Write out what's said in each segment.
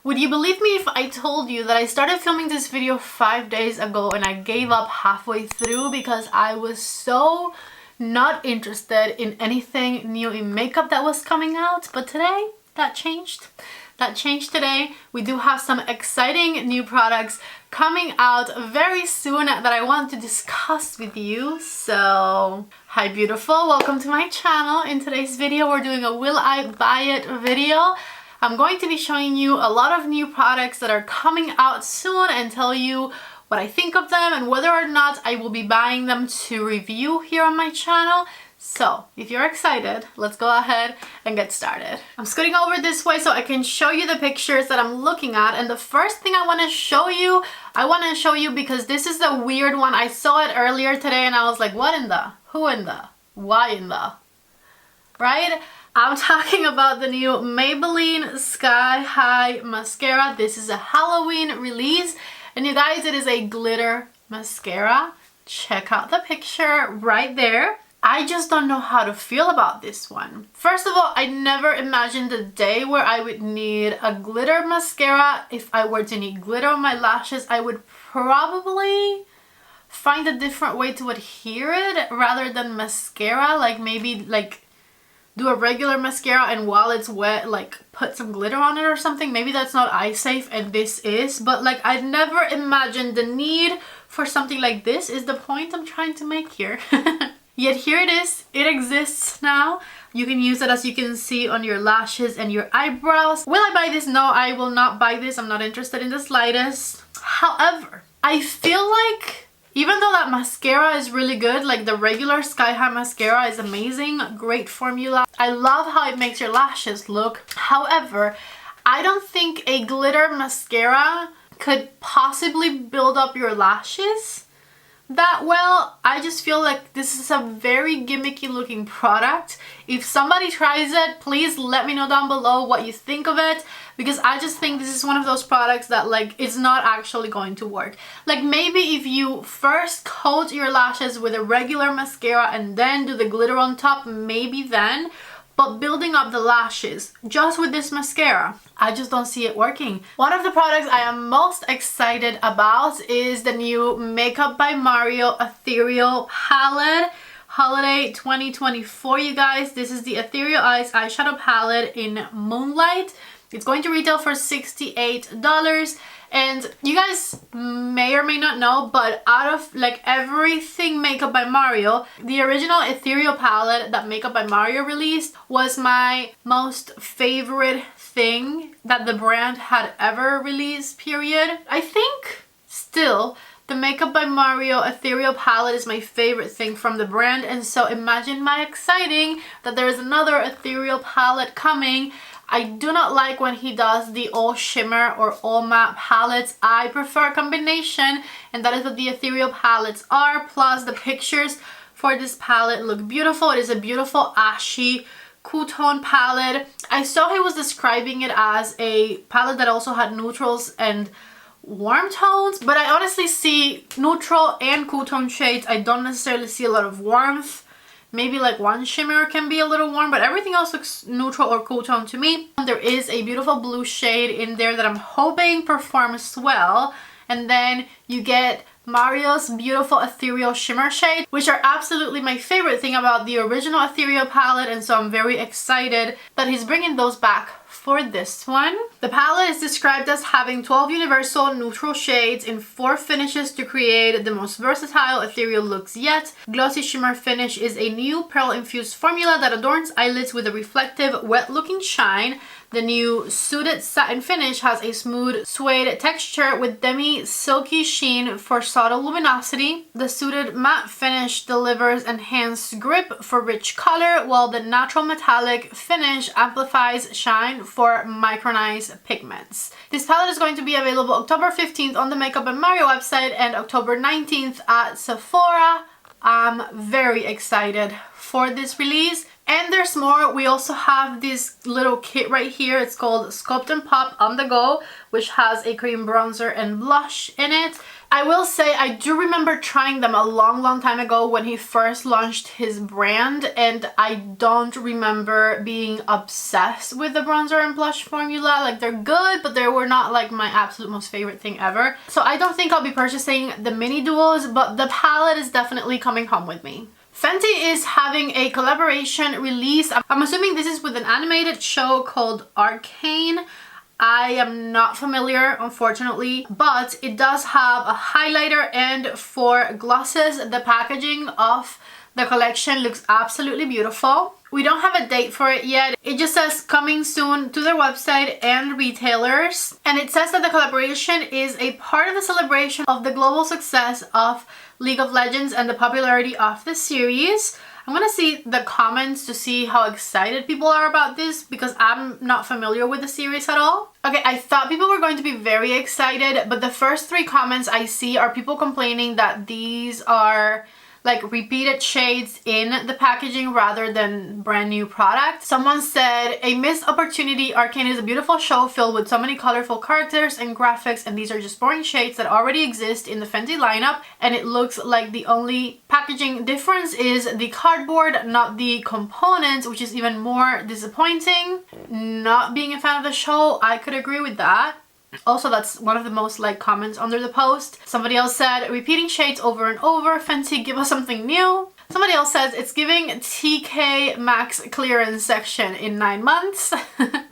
Would you believe me if I told you that I started filming this video 5 days ago and I gave up halfway through because I was so not interested in anything new in makeup that was coming out? But today, that changed. That changed today. We do have some exciting new products coming out very soon that I want to discuss with you. So, hi beautiful, welcome to my channel. In today's video, we're doing a will I buy it video. I'm going to be showing you a lot of new products that are coming out soon and tell you what I think of them and whether or not I will be buying them to review here on my channel. So, if you're excited, let's go ahead and get started. I'm scooting over this way so I can show you the pictures that I'm looking at. And the first thing I want to show you, because this is the weird one. I saw it earlier today and I was like, what in the? Who in the? Why in the? Right? I'm talking about the new Maybelline Sky High Mascara. This is a Halloween release. And you guys, it is a glitter mascara. Check out the picture right there. I just don't know how to feel about this one. First of all, I never imagined a day where I would need a glitter mascara. If I were to need glitter on my lashes, I would probably find a different way to adhere it rather than mascara. Like maybe like do a regular mascara and while it's wet, like put some glitter on it or something. Maybe that's not eye safe and this is, but like I never imagined the need for something like this is the point I'm trying to make here. Yet here it is. It exists now. You can use it, as you can see, on your lashes and your eyebrows. Will I buy this? No, I will not buy this. I'm not interested in the slightest. However, I feel like even though that mascara is really good, like the regular Sky High mascara is amazing, great formula. I love how it makes your lashes look. However, I don't think a glitter mascara could possibly build up your lashes that well. I just feel like this is a very gimmicky looking product. If somebody tries it, please let me know down below what you think of it, because I just think this is one of those products that like it's not actually going to work. Like maybe if you first coat your lashes with a regular mascara and then do the glitter on top, maybe then. But building up the lashes just with this mascara, I just don't see it working. One of the products I am most excited about is the new Makeup by Mario Ethereal palette. Holiday 2024, you guys. This is the Ethereal Eyes eyeshadow palette in Moonlight. It's going to retail for $68. And you guys may or may not know, but out of like everything Makeup by Mario, the original Ethereal palette that Makeup by Mario released was my most favorite thing that the brand had ever released, period. I think still the Makeup by Mario Ethereal palette is my favorite thing from the brand, and so imagine my exciting that there is another Ethereal palette coming. I do not like when he does the all shimmer or all matte palettes. I prefer a combination, and that is what the Ethereal palettes are. Plus the pictures for this palette look beautiful. It is a beautiful ashy cool tone palette. I saw he was describing it as a palette that also had neutrals and warm tones, but I honestly see neutral and cool tone shades. I don't necessarily see a lot of warmth. Maybe like one shimmer can be a little warm, but everything else looks neutral or cool tone to me. There is a beautiful blue shade in there that I'm hoping performs well. And then you get Mario's beautiful ethereal shimmer shade, which are absolutely my favorite thing about the original Ethereal palette, and so I'm very excited that he's bringing those back for this one. The palette is described as having 12 universal neutral shades in 4 finishes to create the most versatile ethereal looks yet. Glossy Shimmer Finish is a new pearl-infused formula that adorns eyelids with a reflective, wet-looking shine. The new Suited Satin Finish has a smooth suede texture with demi-silky sheen for subtle luminosity. The Suited Matte Finish delivers enhanced grip for rich color, while the Natural Metallic Finish amplifies shine for micronized pigments. This palette is going to be available October 15th on the Makeup by Mario website and October 19th at Sephora. I'm very excited for this release. And there's more. We also have this little kit right here. It's called Sculpt and Pop On The Go, which has a cream bronzer and blush in it. I will say I do remember trying them a long time ago when he first launched his brand, and I don't remember being obsessed with the bronzer and blush formula. Like, they're good, but they were not like my absolute most favorite thing ever. So I don't think I'll be purchasing the mini duos, but the palette is definitely coming home with me. Fenty is having a collaboration release. I'm assuming this is with an animated show called Arcane. I am not familiar, unfortunately, but it does have a highlighter and 4 glosses. The packaging of the collection looks absolutely beautiful. We don't have a date for it yet. It just says coming soon to their website and retailers. And it says that the collaboration is a part of the celebration of the global success of League of Legends and the popularity of the series. I'm gonna see the comments to see how excited people are about this, because I'm not familiar with the series at all. Okay, I thought people were going to be very excited, but the first 3 comments I see are people complaining that these are like repeated shades in the packaging rather than brand new product. Someone said, a missed opportunity. Arcane is a beautiful show filled with so many colorful characters and graphics, and these are just boring shades that already exist in the Fenty lineup, and it looks like the only packaging difference is the cardboard, not the components, which is even more disappointing. Not being a fan of the show, I could agree with that. Also, that's one of the most liked comments under the post. Somebody else said, repeating shades over and over. Fenty, give us something new. Somebody else says, it's giving TK Maxx clearance section in 9 months.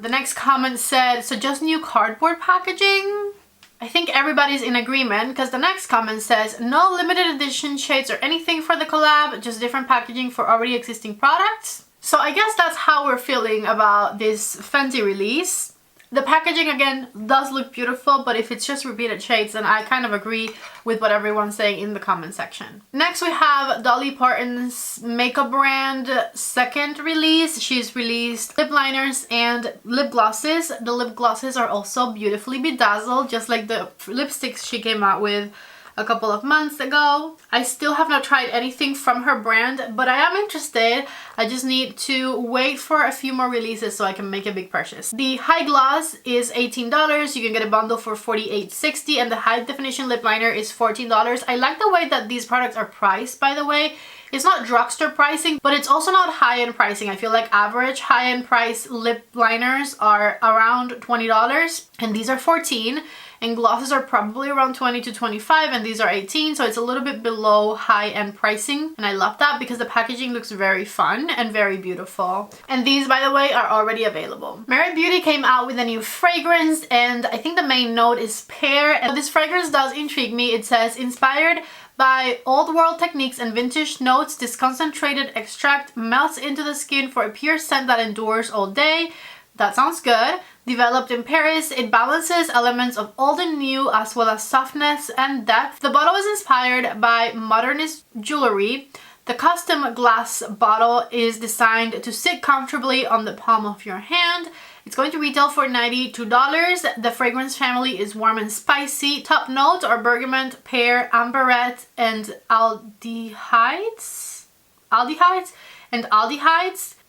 The next comment said, so just new cardboard packaging? I think everybody's in agreement, because the next comment says, no limited edition shades or anything for the collab, just different packaging for already existing products. So I guess that's how we're feeling about this Fenty release. The packaging, again, does look beautiful, but if it's just repeated shades, then I kind of agree with what everyone's saying in the comment section. Next, we have Dolly Parton's makeup brand second release. She's released lip liners and lip glosses. The lip glosses are also beautifully bedazzled, just like the lipsticks she came out with a couple of months ago. I still have not tried anything from her brand, but I am interested. I just need to wait for a few more releases so I can make a big purchase. The high gloss is $18. You can get a bundle for $48.60, and the high definition lip liner is $14. I like the way that these products are priced, by the way. It's not drugstore pricing, but it's also not high-end pricing. I feel like average high-end price lip liners are around $20, and these are $14. And glosses are probably around $20 to $25, and these are $18, so it's a little bit below high-end pricing. And I love that because the packaging looks very fun and very beautiful. And these, by the way, are already available. Merit Beauty came out with a new fragrance, and I think the main note is pear. And this fragrance does intrigue me. It says, inspired by old world techniques and vintage notes, this concentrated extract melts into the skin for a pure scent that endures all day. That sounds good. Developed in Paris, it balances elements of old and new as well as softness and depth. The bottle is inspired by modernist jewelry. The custom glass bottle is designed to sit comfortably on the palm of your hand. It's going to retail for $92. The fragrance family is warm and spicy. Top notes are bergamot, pear, amberette, and aldehydes.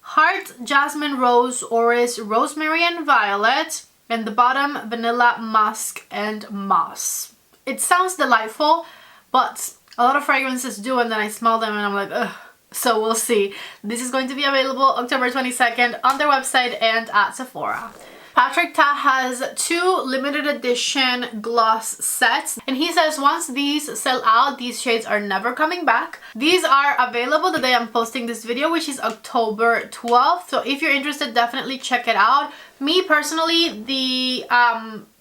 Heart, jasmine, rose, orris, rosemary, and violet. And the bottom, vanilla, musk, and moss. It sounds delightful, but a lot of fragrances do, and then I smell them and I'm like, ugh. So we'll see. This is going to be available October 22nd on their website and at Sephora. Patrick Ta has 2 limited edition gloss sets, and he says once these sell out, these shades are never coming back. These are available the day I'm posting this video, which is October 12th. So if you're interested, definitely check it out. Me personally, the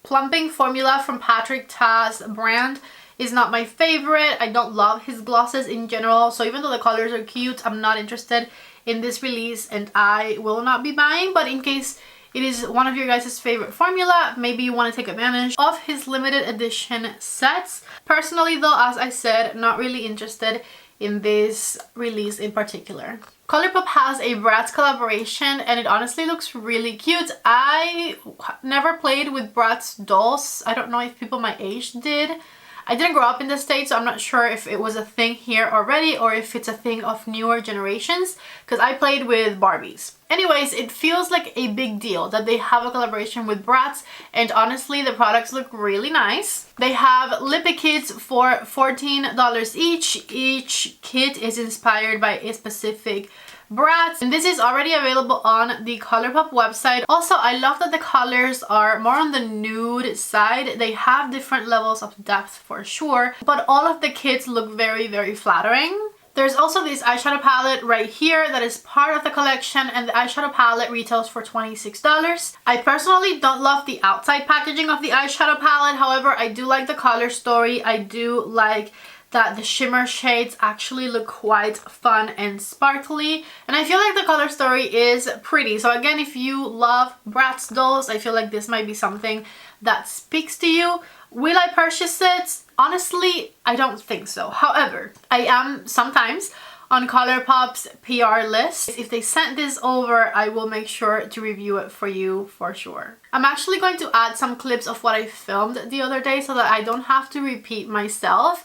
plumping formula from Patrick Ta's brand is not my favorite. I don't love his glosses in general, so even though the colors are cute, I'm not interested in this release and I will not be buying. But in case it is one of your guys' favorite formula, maybe you want to take advantage of his limited edition sets. Personally though, as I said, not really interested in this release in particular. COLLAB has a Bratz collaboration and it honestly looks really cute. I never played with Bratz dolls. I don't know if people my age did. I didn't grow up in the States, so I'm not sure if it was a thing here already or if it's a thing of newer generations, because I played with Barbies. Anyways, it feels like a big deal that they have a collaboration with Bratz, and honestly, the products look really nice. They have lippy kits for $14 each. Each kit is inspired by a specific Bratz, and this is already available on the COLLAB website. Also, I love that the colors are more on the nude side. They have different levels of depth for sure, but all of the kits look very, very flattering. There's also this eyeshadow palette right here that is part of the collection, and the eyeshadow palette retails for $26. I personally don't love the outside packaging of the eyeshadow palette. However, I do like the color story. I do like that the shimmer shades actually look quite fun and sparkly, and I feel like the color story is pretty. So again, if you love Bratz dolls, I feel like this might be something that speaks to you. Will I purchase it? Honestly, I don't think so. However, I am sometimes on ColourPop's PR list. If they sent this over, I will make sure to review it for you for sure. I'm actually going to add some clips of what I filmed the other day so that I don't have to repeat myself.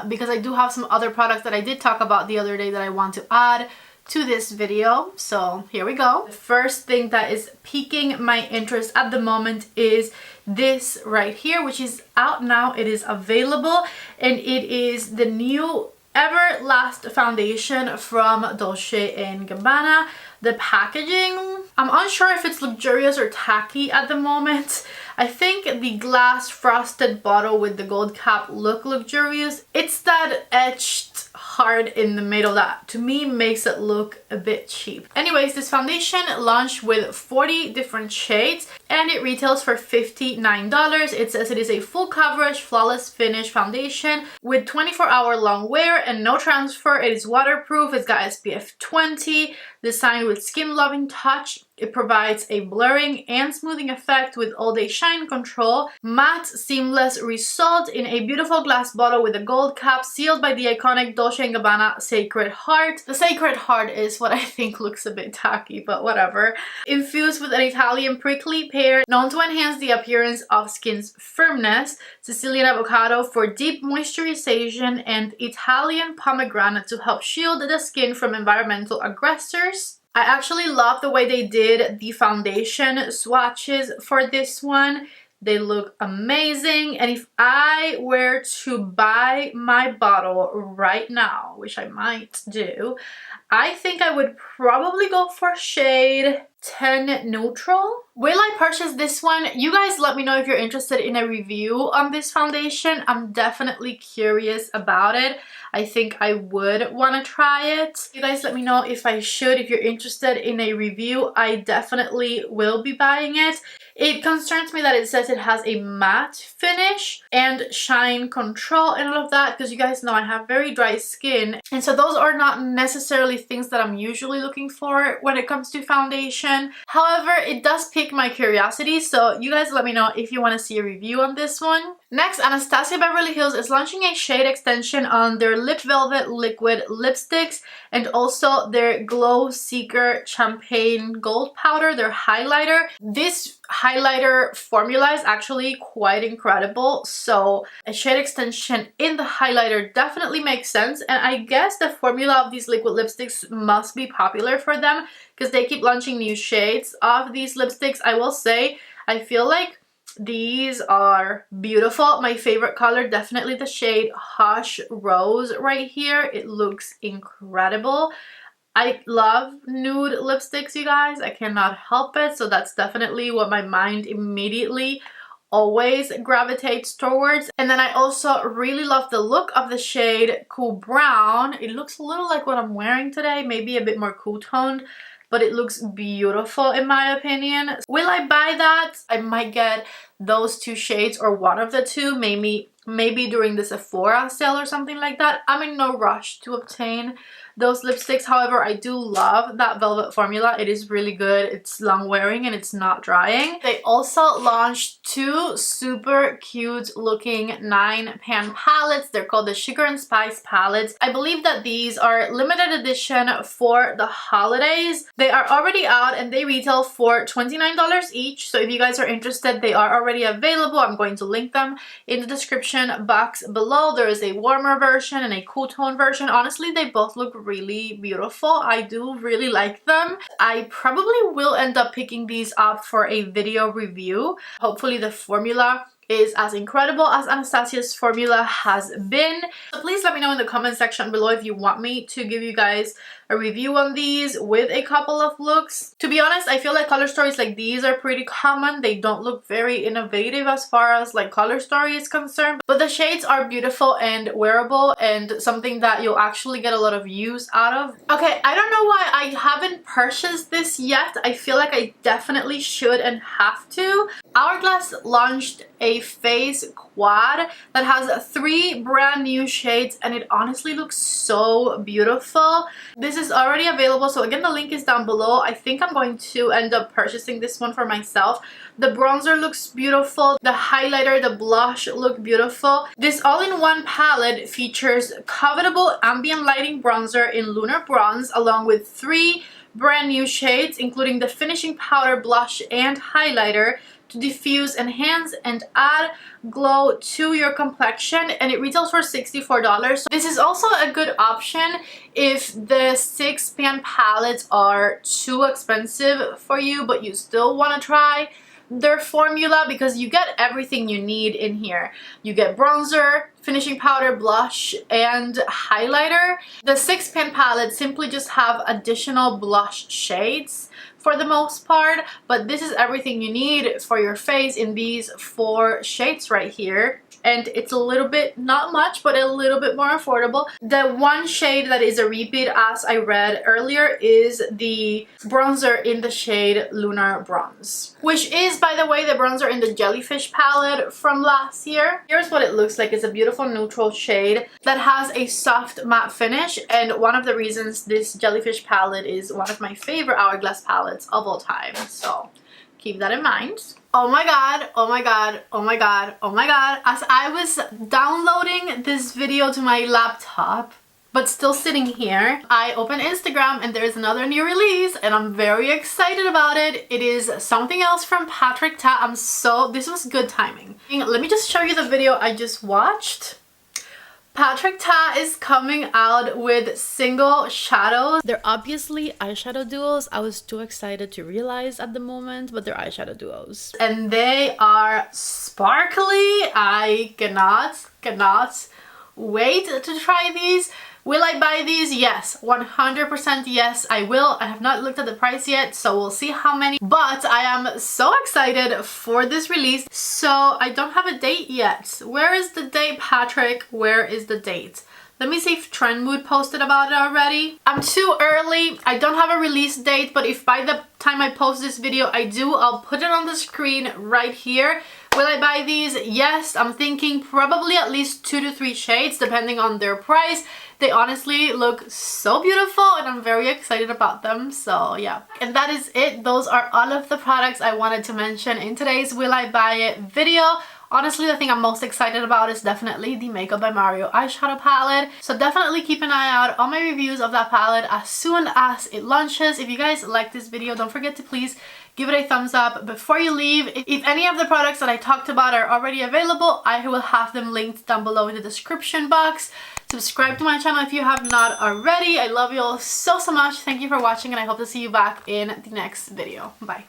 Because I do have some other products that I did talk about the other day that I want to add to this video. So here we go. The first thing that is piquing my interest at the moment is this right here, which is out now. It is available, and it is the new Everlast foundation from Dolce & Gabbana. The packaging, I'm unsure if it's luxurious or tacky at the moment. I think the glass frosted bottle with the gold cap look luxurious. It's that etched heart in the middle that to me makes it look a bit cheap. Anyways, this foundation launched with 40 different shades and it retails for $59. It says it is a full coverage, flawless finish foundation with 24-hour long wear and no transfer. It is waterproof. It's got SPF 20, designed with skin loving touch. It provides a blurring and smoothing effect with all-day shine control. Matte seamless result in a beautiful glass bottle with a gold cap sealed by the iconic Dolce & Gabbana Sacred Heart. The Sacred Heart is what I think looks a bit tacky, but whatever. Infused with an Italian prickly pear, known to enhance the appearance of skin's firmness, Sicilian avocado for deep moisturization, and Italian pomegranate to help shield the skin from environmental aggressors. I actually love the way they did the foundation swatches for this one. They look amazing, and if I were to buy my bottle right now, which I might do, I think I would probably go for shade 10 Neutral. Will I purchase this one? You guys let me know if you're interested in a review on this foundation. I'm definitely curious about it. I think I would want to try it. You guys let me know if I should. If you're interested in a review, I definitely will be buying it. It concerns me that it says it has a matte finish and shine control and all of that, because you guys know I have very dry skin, and so those are not necessarily things that I'm usually looking for when it comes to foundation. However, it does pique my curiosity, so you guys let me know if you want to see a review on this one. Next, Anastasia Beverly Hills is launching a shade extension on their Lip Velvet liquid lipsticks and also their Glow Seeker Champagne Gold Powder, their highlighter. This highlighter formula is actually quite incredible, so a shade extension in the highlighter definitely makes sense, and I guess the formula of these liquid lipsticks must be popular for them because they keep launching new shades of these lipsticks. I will say, I feel like these are beautiful. My favorite color, definitely the shade Hush Rose right here. It looks incredible. I love nude lipsticks, you guys. I cannot help it. So that's definitely what my mind immediately always gravitates towards. And then I also really love the look of the shade Cool Brown. It looks a little like what I'm wearing today, maybe a bit more cool toned, but it looks beautiful in my opinion. Will I buy that? I might get those two shades or one of the two, maybe during the Sephora sale or something like that. I'm in no rush to obtain those lipsticks. However, I do love that velvet formula. It is really good. It's long wearing and it's not drying. They also launched two super cute looking 9-pan palettes. They're called the Sugar and Spice palettes. I believe that these are limited edition for the holidays. They are already out and they retail for $29 each. So if you guys are interested, they are already available. I'm going to link them in the description box below. There is a warmer version and a cool tone version. Honestly, they both look really beautiful. I do really like them. I probably will end up picking these up for a video review. Hopefully the formula is as incredible as Anastasia's formula has been. So please let me know in the comment section below if you want me to give you guys a review on these with a couple of looks. To be honest, I feel like color stories like these are pretty common. They don't look very innovative as far as like color story is concerned, but the shades are beautiful and wearable and something that you'll actually get a lot of use out of. Okay, I don't know why I haven't purchased this yet. I feel like I definitely should and have to. Hourglass launched a face quad that has 3 brand new shades and it honestly looks so beautiful. This is already available, so again the link is down below. I think I'm going to end up purchasing this one for myself. The bronzer looks beautiful, the highlighter, the blush look beautiful. This all-in-one palette features covetable ambient lighting bronzer in Lunar Bronze along with 3 brand new shades including the finishing powder, blush, and highlighter to diffuse, enhance, and add glow to your complexion, and it retails for $64. So this is also a good option if the 6-pan palettes are too expensive for you but you still want to try their formula, because you get everything you need in here. You get bronzer, finishing powder, blush, and highlighter. The 6-pan palettes simply just have additional blush shades for the most part, but this is everything you need for your face in these 4 shades right here. And it's a little bit, not much, but a little bit more affordable. The one shade that is a repeat, as I read earlier, is the bronzer in the shade Lunar Bronze, which is, by the way, the bronzer in the Jellyfish palette from last year. Here's what it looks like. It's a beautiful neutral shade that has a soft matte finish, and one of the reasons this Jellyfish palette is one of my favorite Hourglass palettes of all time. So keep that in mind. Oh my god, oh my god, oh my god, oh my god. As I was downloading this video to my laptop, but still sitting here, I opened Instagram and there's another new release and I'm very excited about it. It is something else from PATRICIAALONSO. This was good timing. Let me just show you the video I just watched. PATRICIAALONSO is coming out with single shadows. They're obviously eyeshadow duos. I was too excited to realize at the moment, but they're eyeshadow duos. And they are sparkly. I cannot wait to try these. Will I buy these? Yes, 100% yes, I will. I have not looked at the price yet, so we'll see how many. But I am so excited for this release. So I don't have a date yet. Where is the date, Patrick? Where is the date? Let me see if Trendmood posted about it already. I'm too early. I don't have a release date, but if by the time I post this video I do, I'll put it on the screen right here. Will I buy these? Yes, I'm thinking probably at least 2 to 3 shades depending on their price. They honestly look so beautiful and I'm very excited about them, so yeah. And that is it. Those are all of the products I wanted to mention in today's Will I Buy It video. Honestly, the thing I'm most excited about is definitely the Makeup by Mario eyeshadow palette. So definitely keep an eye out on my reviews of that palette as soon as it launches. If you guys like this video, don't forget to please give it a thumbs up before you leave. If any of the products that I talked about are already available, I will have them linked down below in the description box. Subscribe to my channel if you have not already. I love you all so much. Thank you for watching and I hope to see you back in the next video. Bye.